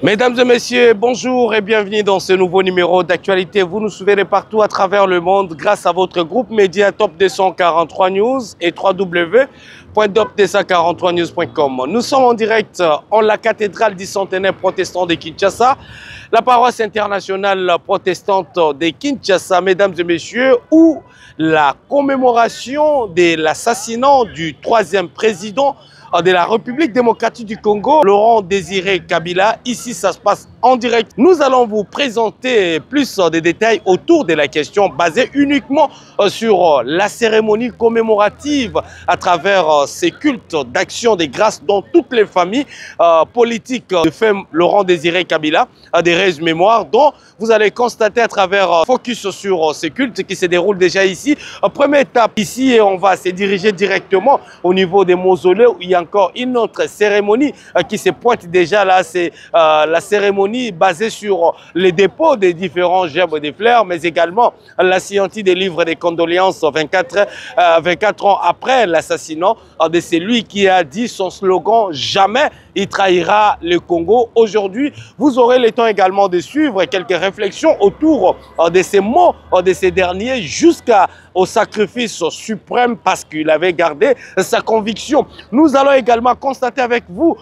Mesdames et messieurs, bonjour et bienvenue dans ce nouveau numéro d'actualité. Vous nous suivez partout à travers le monde grâce à votre groupe média Top 243 News et www.top243news.com. Nous sommes en direct en la cathédrale du centenaire protestant de Kinshasa, la paroisse internationale protestante de Kinshasa, mesdames et messieurs, où la commémoration de l'assassinat du troisième président de la République démocratique du Congo, Laurent Désiré Kabila. Ici, ça se passe en direct. Nous allons vous présenter plus de détails autour de la question basée uniquement sur la cérémonie commémorative à travers ces cultes d'action des grâces dont toutes les familles politiques de femme Laurent Désiré Kabila a des rêves mémoire dont vous allez constater à travers focus sur ces cultes qui se déroulent déjà ici. Première étape ici et on va se diriger directement au niveau des mausolées où il y a encore une autre cérémonie qui se pointe déjà là. C'est la cérémonie basée sur les dépôts des différents gerbes des fleurs, mais également la scientie des livres des condoléances 24 ans après l'assassinat de celui qui a dit son slogan « Jamais il trahira le Congo ». Aujourd'hui, vous aurez le temps également de suivre quelques réflexions autour de ces mots de ces derniers jusqu'au sacrifice suprême parce qu'il avait gardé sa conviction. Nous allons également constater avec vous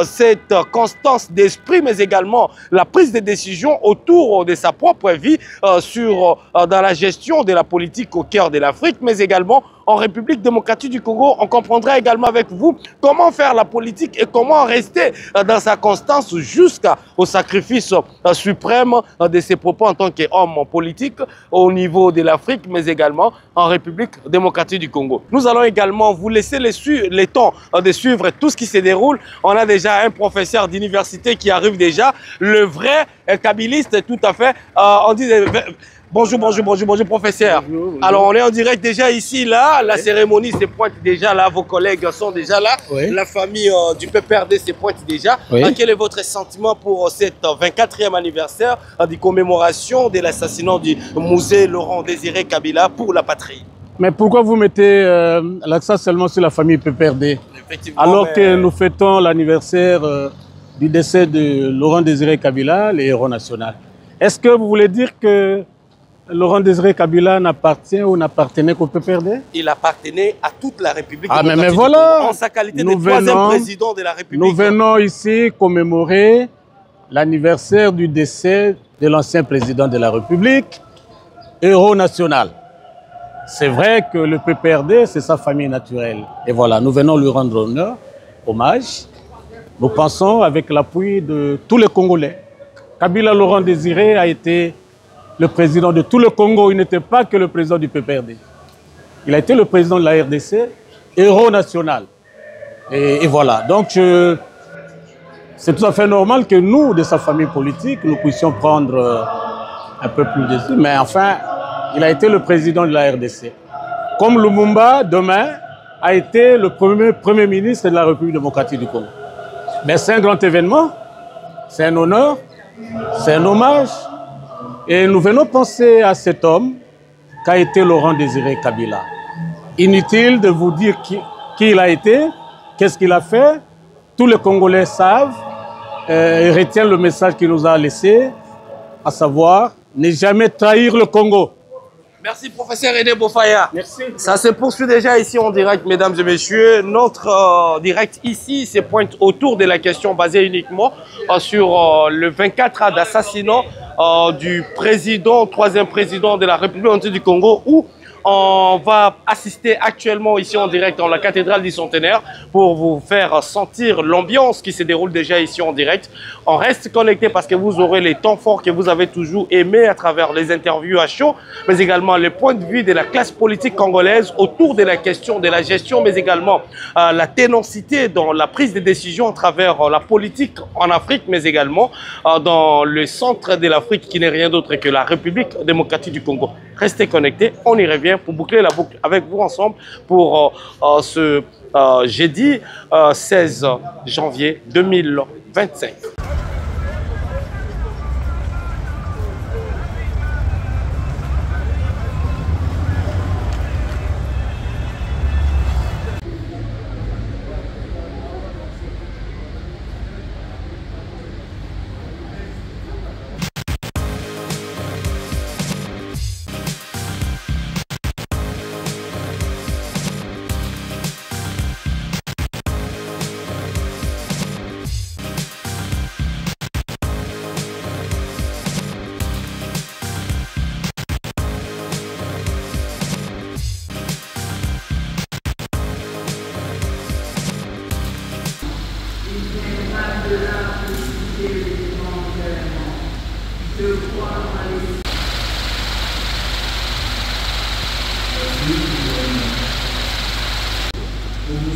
cette constance d'esprit, mais également la prise de décision autour de sa propre vie dans la gestion de la politique au cœur de l'Afrique, mais également en République démocratique du Congo. On comprendra également avec vous comment faire la politique et comment rester dans sa constance jusqu'au sacrifice suprême de ses propos en tant qu'homme politique au niveau de l'Afrique, mais également en République démocratique du Congo. Nous allons également vous laisser le temps de suivre tout ce qui se déroule. On a déjà un professeur d'université qui arrive déjà, le vrai kabiliste tout à fait. On dit... Bonjour, professeur. Bonjour. Alors, on est en direct déjà ici, là. La cérémonie se pointe déjà là. Vos collègues sont déjà là. Oui. La famille du PPRD se pointe déjà. Oui. Quel est votre sentiment pour cette 24e anniversaire de commémoration de l'assassinat du musée Laurent Désiré Kabila pour la patrie? Mais pourquoi vous mettez l'accent seulement sur la famille PPRD alors que nous fêtons l'anniversaire du décès de Laurent Désiré Kabila, le héros national? Est-ce que vous voulez dire que Laurent Désiré Kabila n'appartient ou n'appartenait qu'au PPRD? Il appartenait à toute la République. Mais voilà, en sa qualité de troisième président de la République. Nous venons ici commémorer l'anniversaire du décès de l'ancien président de la République, héros national. C'est vrai que le PPRD, c'est sa famille naturelle. Et voilà, nous venons lui rendre honneur, hommage. Nous pensons avec l'appui de tous les Congolais. Kabila Laurent Désiré a été le président de tout le Congo. Il n'était pas que le président du PPRD. Il a été le président de la RDC, héros national. Et voilà. Donc, c'est tout à fait normal que nous, de sa famille politique, nous puissions prendre un peu plus de... Mais enfin, il a été le président de la RDC. Comme Lumumba, demain, a été le premier ministre de la République démocratique du Congo. Mais c'est un grand événement, c'est un honneur, c'est un hommage. Et nous venons penser à cet homme qu'a été Laurent Désiré Kabila. Inutile de vous dire qui il a été, qu'est-ce qu'il a fait. Tous les Congolais savent et retiennent le message qu'il nous a laissé, à savoir ne jamais trahir le Congo. Merci, professeur Aidé Bofaya. Merci. Ça se poursuit déjà ici en direct, mesdames et messieurs. Notre direct ici se pointe autour de la question basée uniquement sur le 24 ans d'assassinat du troisième président de la République du Congo, où on va assister actuellement ici en direct dans la cathédrale du centenaire pour vous faire sentir l'ambiance qui se déroule déjà ici en direct. On reste connecté parce que vous aurez les temps forts que vous avez toujours aimés à travers les interviews à chaud, mais également les points de vue de la classe politique congolaise autour de la question de la gestion, mais également la ténacité dans la prise de décision à travers la politique en Afrique, mais également dans le centre de l'Afrique qui n'est rien d'autre que la République démocratique du Congo. Restez connectés, on y revient pour boucler la boucle avec vous ensemble pour ce jeudi 16 janvier 2025.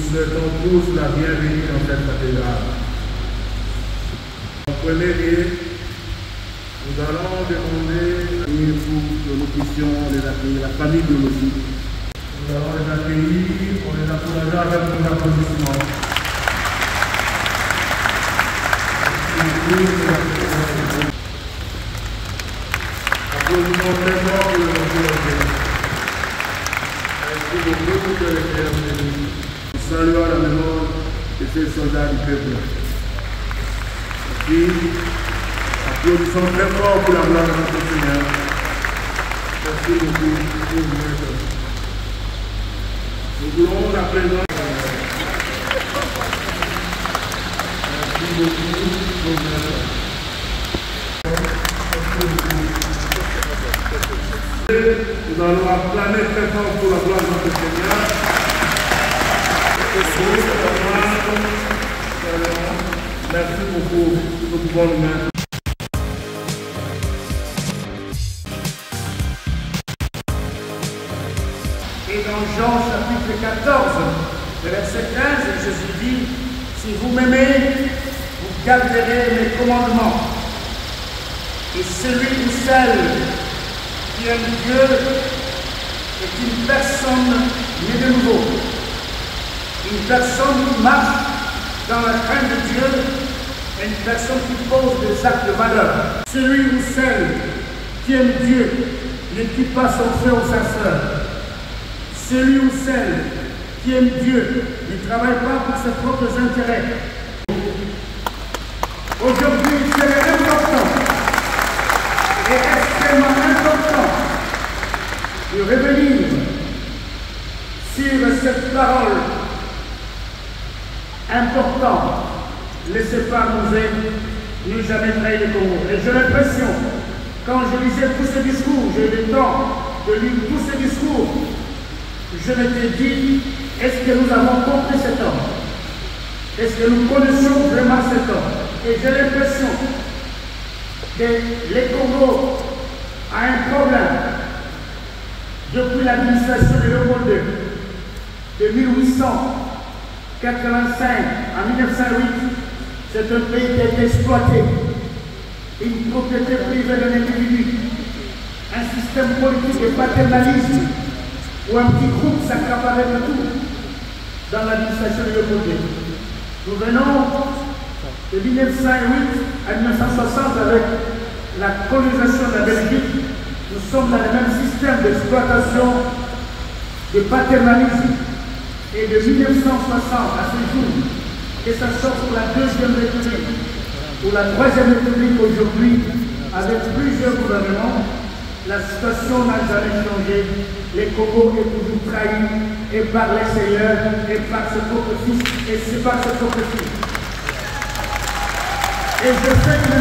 souhaitons tous la bienvenue dans cette cathédrale. Comprenez bien, nous allons demander pour que nous puissions les accueillir, la famille biologique. Nous allons les accueillir, on les encouragera avec nos applaudissements. Applaudissements très forts pour le monsieur. Merci beaucoup pour les frères et nous saluons la mémoire de ces soldats du peuple. Merci. Applaudissons très fort pour la gloire de notre Seigneur. Merci beaucoup. Nous voulons la présence. Merci beaucoup. Nous allons acclamer très fort pour la gloire de notre Seigneur. Merci beaucoup. Nous pouvons nous mettre. Et dans Jean chapitre 14, le verset 15, Jésus dit, si vous m'aimez, vous garderez mes commandements. Et celui ou celle qui aime Dieu est une personne née de nouveau. Une personne qui marche dans la crainte de Dieu est une personne qui pose des actes de valeur. Celui ou celle qui aime Dieu ne tue pas son frère ou sa sœur. Celui ou celle qui aime Dieu ne travaille pas pour ses propres intérêts. Aujourd'hui, c'est important et extrêmement important de revenir sur cette parole importante. Laissez pas nous aider, ne jamais trahir le Congo. Et j'ai l'impression, quand je lisais tous ces discours, j'ai eu le temps de lire tous ces discours, je m'étais dit, est-ce que nous avons compris cet homme? Est-ce que nous connaissons vraiment cet homme? Et j'ai l'impression que le Congo a un problème depuis l'administration de Léopold II, de 1885 à 1908. C'est un pays qui a été exploité, une propriété privée d'un individu, un système politique de paternalisme où un petit groupe s'accaparait de tout dans l'administration de Léopold II. Nous venons de 1908 à 1960 avec la colonisation de la Belgique. Nous sommes dans le même système d'exploitation, de paternalisme. Et de 1960 à ce jour, que ça sort pour la Deuxième République, pour la Troisième République aujourd'hui, avec plusieurs gouvernements, la situation n'a jamais changé. Le Congo est toujours trahi et par les seigneurs et par ses propres fils et c'est par ses propres fils. Et je fais une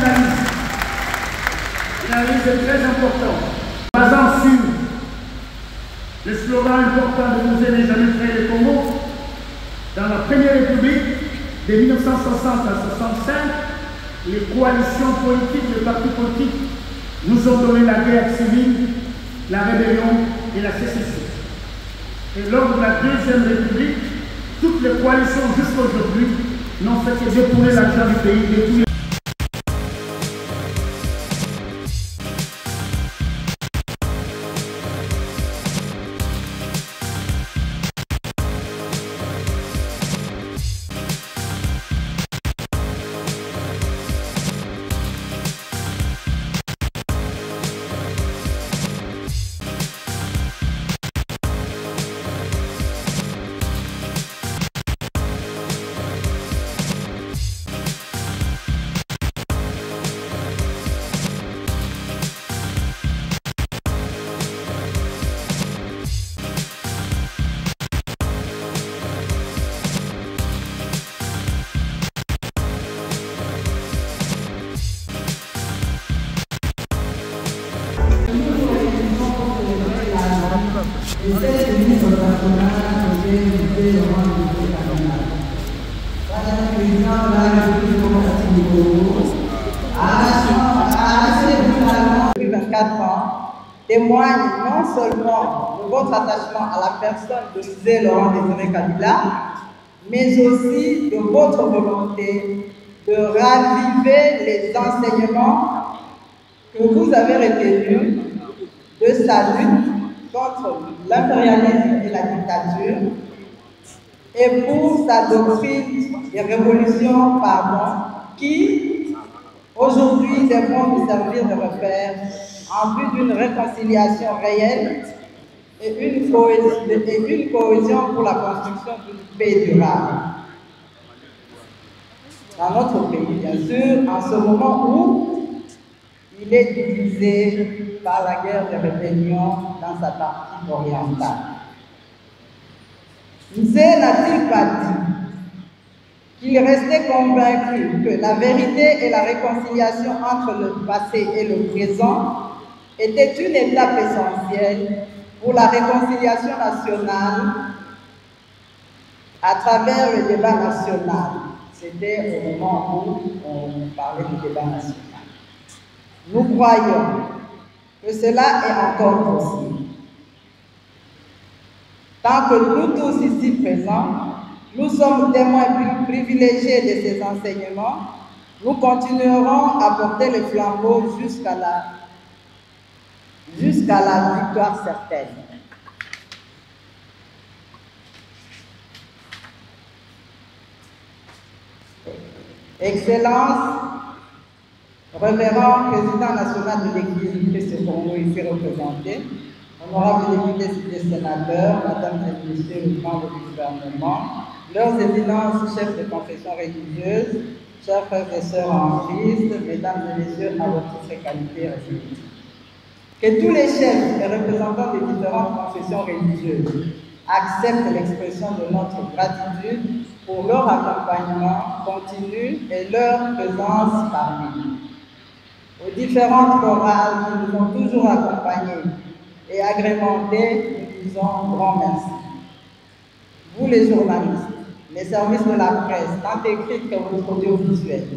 analyse très importante. Basant sur le slogan important de nous aimer jamais trahir le Congo, dans la Première République de 1960 à 1965, les coalitions politiques, les partis politiques nous ont donné la guerre civile, la rébellion et la sécession. Et lors de la Deuxième République, toutes les coalitions jusqu'à aujourd'hui n'ont fait que détourner l'argent du pays, détourner. Depuis 24 ans, témoigne non seulement de votre attachement à la personne de José Laurent Désiré Kabila, mais aussi de votre volonté de raviver les enseignements que vous avez retenus de sa lutte contre l'impérialisme et la dictature et pour sa doctrine des révolutions, qui aujourd'hui devront nous servir de repère en vue d'une réconciliation réelle et une cohésion pour la construction d'une paix durable. Dans notre pays, bien sûr, en ce moment où il est divisé par la guerre de rébellion dans sa partie orientale. Nzé n'a-t-il pas dit qu'il restait convaincu que la vérité et la réconciliation entre le passé et le présent étaient une étape essentielle pour la réconciliation nationale à travers le débat national? C'était au moment où on parlait du débat national. Nous croyons que cela est encore possible. Tant que nous tous ici présents, nous sommes témoins privilégiés de ces enseignements, nous continuerons à porter le flambeau jusqu'à la victoire certaine. Excellence, révérend président national de l'Église Christ Congo ici représenté, honorables députés et sénateurs, mesdames et messieurs les membres du gouvernement, leurs éminences chefs de confession religieuse, chers frères et sœurs en Christ, mesdames et messieurs, à votre titre et qualité respectifs. Que tous les chefs et représentants des différentes confessions religieuses acceptent l'expression de notre gratitude pour leur accompagnement continu et leur présence parmi nous. Aux différentes chorales qui nous ont toujours accompagnés et agrémentés, nous disons grand merci. Vous les journalistes, les services de la presse, tant écrits que votre audiovisuel,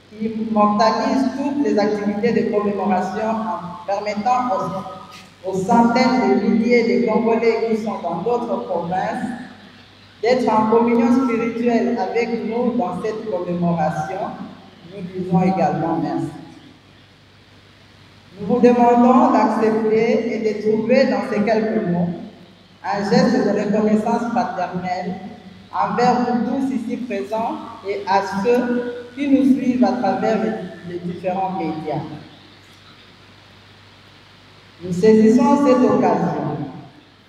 qui immortalisent toutes les activités de commémoration en permettant aux centaines de milliers de Congolais qui sont dans d'autres provinces d'être en communion spirituelle avec nous dans cette commémoration. Nous disons également merci. Nous vous demandons d'accepter et de trouver dans ces quelques mots un geste de reconnaissance fraternelle envers vous tous ici présents et à ceux qui nous suivent à travers les différents médias. Nous saisissons cette occasion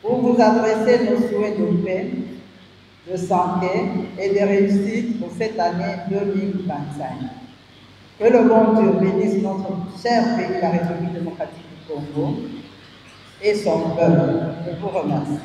pour vous adresser nos souhaits de paix, de santé et de réussite pour cette année 2025. Que le bon Dieu bénisse notre cher pays, la République démocratique du Congo, et son peuple. Je vous remercie.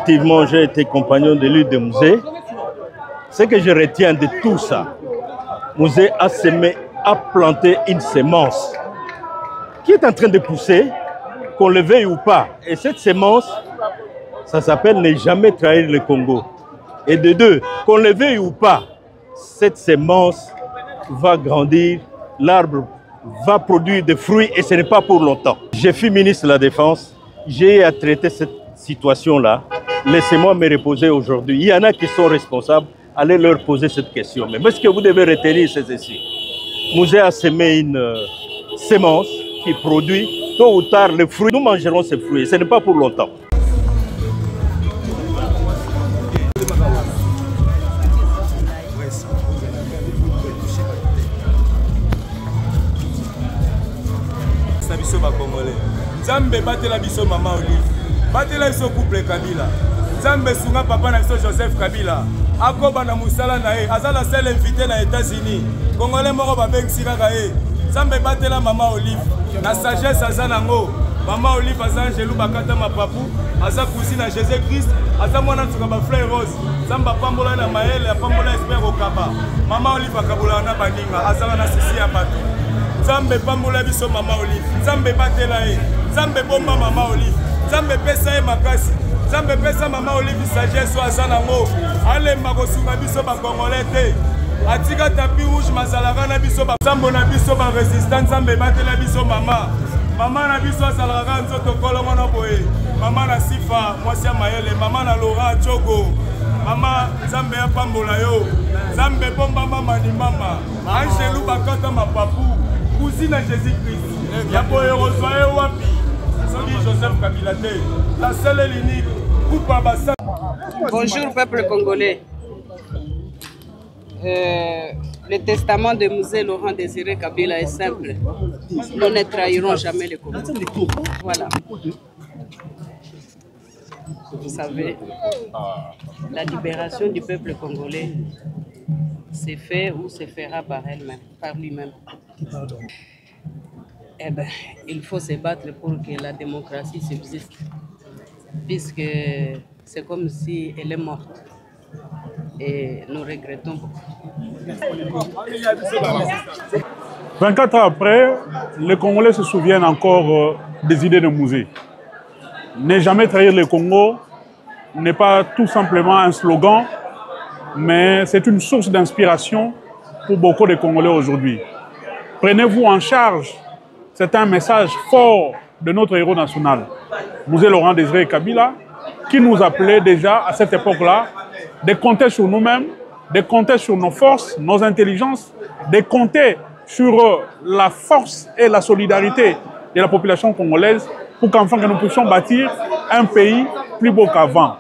Effectivement, j'ai été compagnon de lutte de Mouzé. Ce que je retiens de tout ça, Mouzé a semé, a planté une semence qui est en train de pousser, qu'on le veuille ou pas. Et cette semence, ça s'appelle ne jamais trahir le Congo. Et de deux, qu'on le veuille ou pas, cette semence va grandir, l'arbre va produire des fruits et ce n'est pas pour longtemps. Je suis ministre de la Défense, j'ai à traiter cette situation-là. Laissez-moi me reposer aujourd'hui. Il y en a qui sont responsables, allez leur poser cette question. Mais ce que vous devez retenir, c'est ceci. Mouzé a semé une semence qui produit tôt ou tard les fruits. Nous mangerons ces fruits, ce n'est pas pour longtemps. Nzambe batela biso mama Olive, batela biso couple Kabila. Nzambe sunga papa na biso Joseph Kabila. Akoba na musala na ye, azala seul invité na États-Unis. Congolais moko babengisi kaka ye. Nzambe batela mama Olive. Na sagesse aza nango. Mama Olive aza Angelou Bakata mapapu, aza cousine à Jésus Christ, aza mwana ntuka ba frère Rose. Nzambe pambola na maele, pambola espère okaba. Mama Olive akabola na baninga, aza na sisi ya bato. Nzambe pambola biso mama Olive. Nzambe batela ye. Nzambe bomba mama Olive. Nzambe pesa ye makasi. Nzambe pesa mama Olive sagesse aza nango. Alemba kosunga biso ba Congolais te. Atika tapis rouge mazalaka na biso ba Nzambe na biso ba résistance. Nzambe batela biso mama. Mama na biso azalaka nzoto kolongo na boye. Mama na Sifa mwasi ya mayele. Mama na Laura Chogo. Mama Nzambe ya pambola yo. Nzambe bomba mama ni mama. Angelou Bakata mapapu. Cousine à Jésus-Christ. Yaboye Rosoye Wapi. Joseph Kabila, la seule et l'unique. Bonjour peuple congolais. Le testament de Mouzé Laurent Désiré Kabila est simple. Nous ne trahirons jamais le Congo. Voilà. Vous savez, la libération du peuple congolais s'est fait ou se fera par elle-même, par lui-même. Eh bien, il faut se battre pour que la démocratie subsiste, puisque c'est comme si elle est morte. Et nous regrettons beaucoup. 24 ans après, les Congolais se souviennent encore des idées de Mouzé. Ne jamais trahir le Congo n'est pas tout simplement un slogan, mais c'est une source d'inspiration pour beaucoup de Congolais aujourd'hui. Prenez-vous en charge. C'est un message fort de notre héros national, Mouzé Laurent Désiré Kabila, qui nous appelait déjà à cette époque-là de compter sur nous-mêmes, de compter sur nos forces, nos intelligences, de compter sur la force et la solidarité de la population congolaise pour qu'enfin que nous puissions bâtir un pays plus beau qu'avant.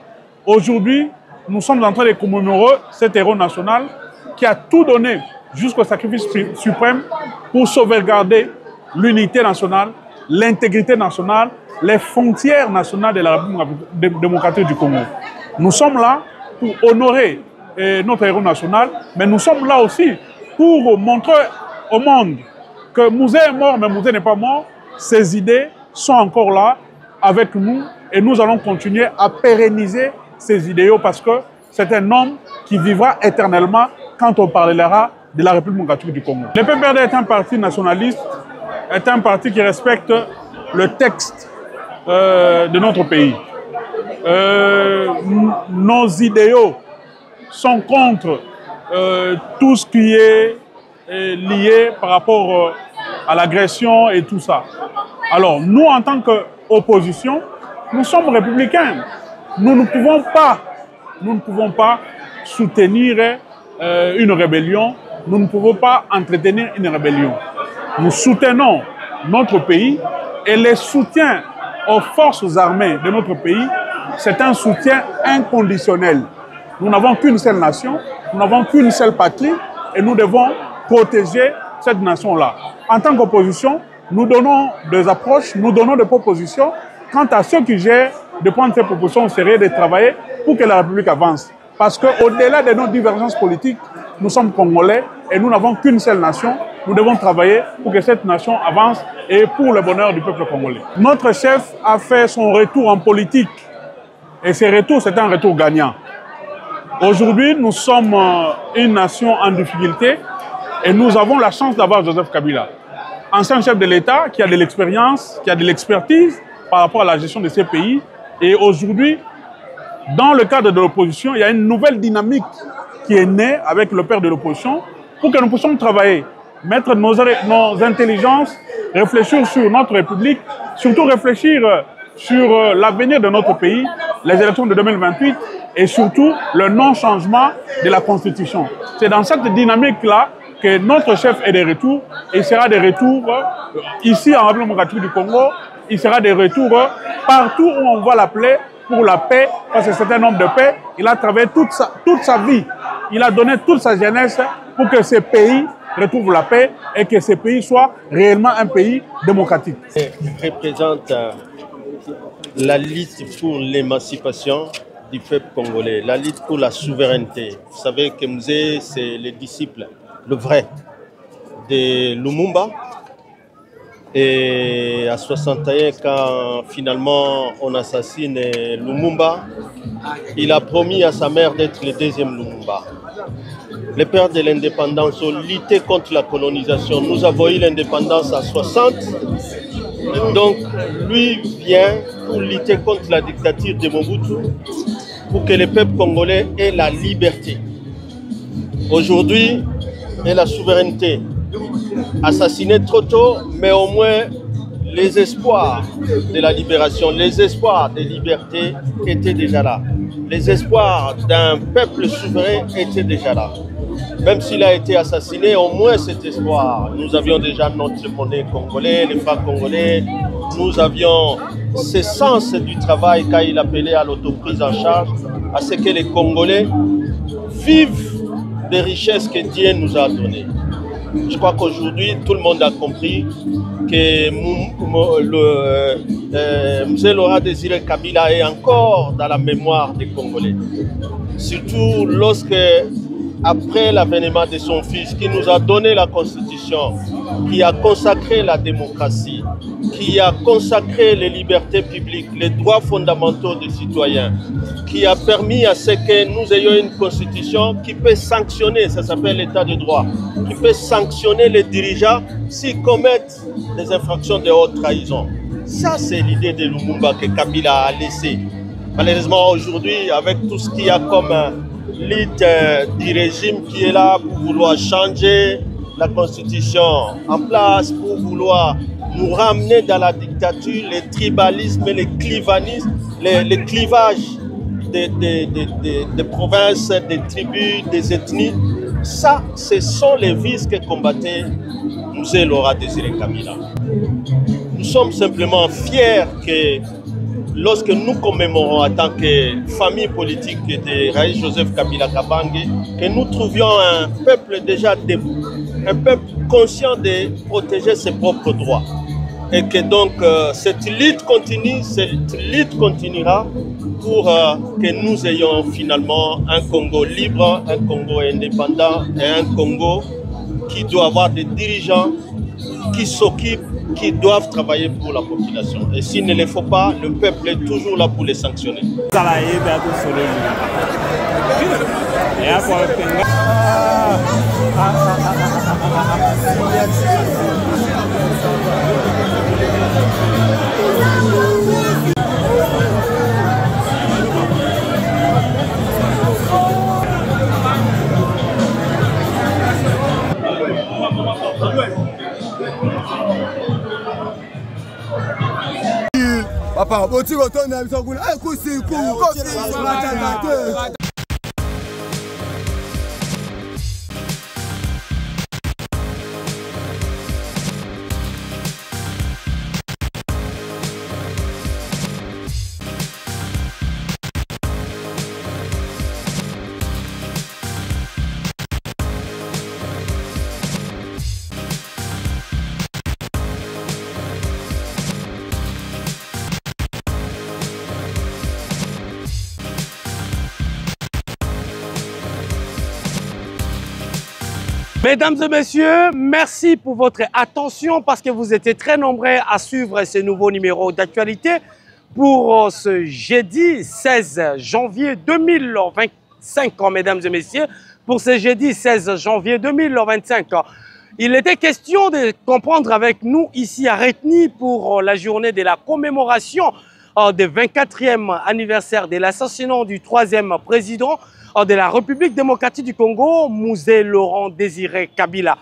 Aujourd'hui, nous sommes en train de commémorer cet héros national qui a tout donné jusqu'au sacrifice suprême pour sauvegarder l'unité nationale, l'intégrité nationale, les frontières nationales de la République démocratique du Congo. Nous sommes là pour honorer notre héros national, mais nous sommes là aussi pour montrer au monde que Mouzé est mort, mais Mouzé n'est pas mort. Ces idées sont encore là avec nous et nous allons continuer à pérenniser ces idéaux parce que c'est un homme qui vivra éternellement quand on parlera de la République démocratique du Congo. Le PPRD est un parti nationaliste, est un parti qui respecte le texte de notre pays. Nos idéaux sont contre tout ce qui est lié par rapport à l'agression et tout ça. Alors, nous, en tant qu'opposition, nous sommes républicains. Nous ne pouvons pas soutenir une rébellion. Nous ne pouvons pas entretenir une rébellion. Nous soutenons notre pays et le soutien aux forces armées de notre pays, c'est un soutien inconditionnel. Nous n'avons qu'une seule nation, nous n'avons qu'une seule patrie et nous devons protéger cette nation-là. En tant qu'opposition, nous donnons des approches, nous donnons des propositions. Quant à ceux qui gèrent, de prendre ces propositions au sérieux, de travailler pour que la République avance. Parce qu'au-delà de nos divergences politiques, nous sommes Congolais et nous n'avons qu'une seule nation. Nous devons travailler pour que cette nation avance et pour le bonheur du peuple congolais. Notre chef a fait son retour en politique Et ce retour, c'est un retour gagnant. Aujourd'hui, nous sommes une nation en difficulté et nous avons la chance d'avoir Joseph Kabila, ancien chef de l'État qui a de l'expérience, qui a de l'expertise par rapport à la gestion de ces pays. Et aujourd'hui, dans le cadre de l'opposition, il y a une nouvelle dynamique qui est née avec le père de l'opposition pour que nous puissions travailler, mettre nos intelligences, réfléchir sur notre République, surtout réfléchir sur l'avenir de notre pays, les élections de 2028 et surtout le non-changement de la Constitution. C'est dans cette dynamique-là que notre chef est de retour. Il sera de retour ici en République démocratique du Congo. Il sera de retour partout où on voit l'appeler pour la paix, parce que c'est un homme de paix. Il a travaillé toute sa vie. Il a donné toute sa jeunesse pour que ce pays retrouve la paix et que ce pays soit réellement un pays démocratique. Il représente la lutte pour l'émancipation du peuple congolais, la lutte pour la souveraineté. Vous savez que Mzee, c'est le disciple, le vrai, de Lumumba. Et à 61, quand finalement on assassine Lumumba, il a promis à sa mère d'être le deuxième Lumumba. Les pères de l'indépendance ont lutté contre la colonisation. Nous avons eu l'indépendance à 60. Donc lui vient pour lutter contre la dictature de Mobutu, pour que le peuple congolais ait la liberté. Aujourd'hui, et la souveraineté. Assassiné trop tôt, mais au moins les espoirs de la libération, les espoirs de liberté étaient déjà là. Les espoirs d'un peuple souverain étaient déjà là. Même s'il a été assassiné, au moins cet espoir. Nous avions déjà notre monnaie congolais, les francs congolais. Nous avions ce sens du travail quand il appelait à l'autoprise en charge, à ce que les Congolais vivent des richesses que Dieu nous a données. Je crois qu'aujourd'hui, tout le monde a compris que Mzee Laurent Désiré Kabila est encore dans la mémoire des Congolais. Surtout lorsque, après l'avènement de son fils, qui nous a donné la Constitution, qui a consacré la démocratie, qui a consacré les libertés publiques, les droits fondamentaux des citoyens, qui a permis à ce que nous ayons une Constitution qui peut sanctionner, ça s'appelle l'état de droit, qui peut sanctionner les dirigeants s'ils commettent des infractions de haute trahison. Ça, c'est l'idée de Lumumba que Kabila a laissé. Malheureusement, aujourd'hui, avec tout ce qu'il y a comme lutte du régime qui est là pour vouloir changer la Constitution en place, pour vouloir nous ramener dans la dictature, les tribalismes, les clivanismes, les clivages des provinces, des tribus, des ethnies. Ça, ce sont les vices que combattait Mzee Laurent Désiré Kabila. Nous sommes simplement fiers que lorsque nous commémorons en tant que famille politique de Raïs Joseph Kabila Kabange, que nous trouvions un peuple déjà debout, un peuple conscient de protéger ses propres droits. Et que donc cette lutte continue, cette lutte continuera pour que nous ayons finalement un Congo libre, un Congo indépendant et un Congo qui doit avoir des dirigeants qui s'occupent, qui doivent travailler pour la population. Et s'il ne le faut pas, le peuple est toujours là pour les sanctionner. Papa, bon, tu retournes à la maison. Mesdames et messieurs, merci pour votre attention parce que vous étiez très nombreux à suivre ce nouveau numéro d'actualité. pour ce jeudi 16 janvier 2025, mesdames et messieurs. Pour ce jeudi 16 janvier 2025, il était question de comprendre avec nous ici à Retni pour la journée de la commémoration du 24e anniversaire de l'assassinat du 3e président de la République démocratique du Congo, Musée Laurent Désiré Kabila.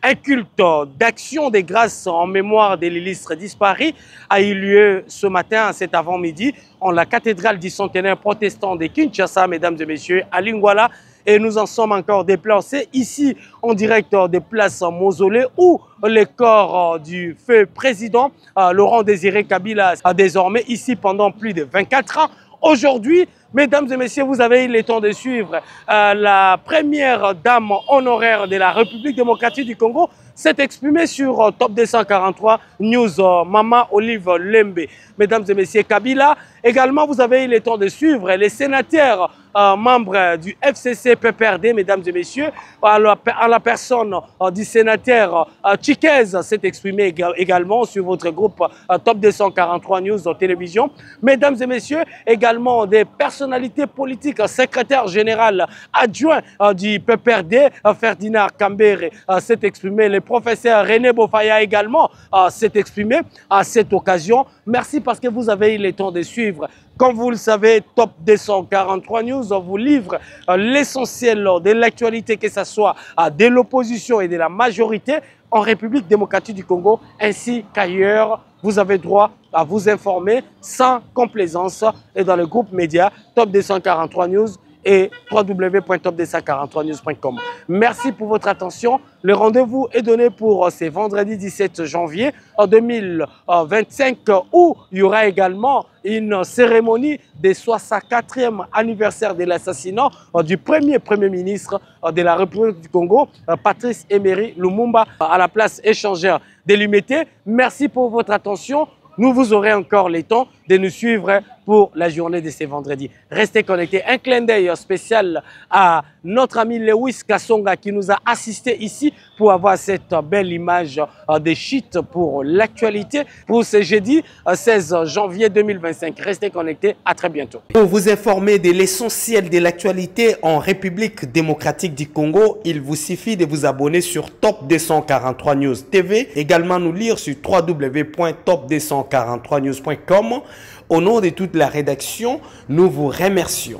Un culte d'action de grâce en mémoire de l'illustre disparu a eu lieu ce matin, cet avant-midi, en la cathédrale du centenaire protestant de Kinshasa, mesdames et messieurs, à Lingwala. Et nous en sommes encore déplacés ici en direct de place Mausolée où le corps du feu président Laurent Désiré Kabila a désormais ici pendant plus de 24 ans. Aujourd'hui, mesdames et messieurs, vous avez eu le temps de suivre la première dame honoraire de la République démocratique du Congo s'est exprimée sur Top 243 News, Mama Olive Lembe. Mesdames et messieurs, Kabila, également vous avez eu le temps de suivre les sénateurs membres du FCC PPRD, mesdames et messieurs, à la personne du sénateur Chiquez s'est exprimé également sur votre groupe Top 243 News télévision. Mesdames et messieurs, également des personnalités politiques, secrétaire général adjoint du PPRD, Ferdinand Kambere s'est exprimé, le professeur René Bofaya également s'est exprimé à cette occasion. Merci parce que vous avez eu le temps de suivre. Comme vous le savez, Top 243 News vous livre l'essentiel de l'actualité, que ce soit de l'opposition et de la majorité en République démocratique du Congo, ainsi qu'ailleurs. Vous avez droit à vous informer sans complaisance et dans le groupe média Top 243 News et www.top243news.com. Merci pour votre attention. Le rendez-vous est donné pour ce vendredi 17 janvier 2025 où il y aura également une cérémonie des 64e anniversaire de l'assassinat du premier ministre de la République du Congo, Patrice Emery Lumumba, à la place échangère de l'Umité. Merci pour votre attention. Nous vous aurez encore le temps de nous suivre pour la journée de ce vendredi. Restez connectés. Un clin d'œil spécial à notre ami Lewis Kassonga qui nous a assisté ici pour avoir cette belle image des shit pour l'actualité pour ce jeudi 16 janvier 2025. Restez connectés. À très bientôt. Pour vous informer de l'essentiel de l'actualité en République démocratique du Congo, il vous suffit de vous abonner sur Top 243 News TV. Également nous lire sur www.top243news.com. Au nom de toute la rédaction, nous vous remercions.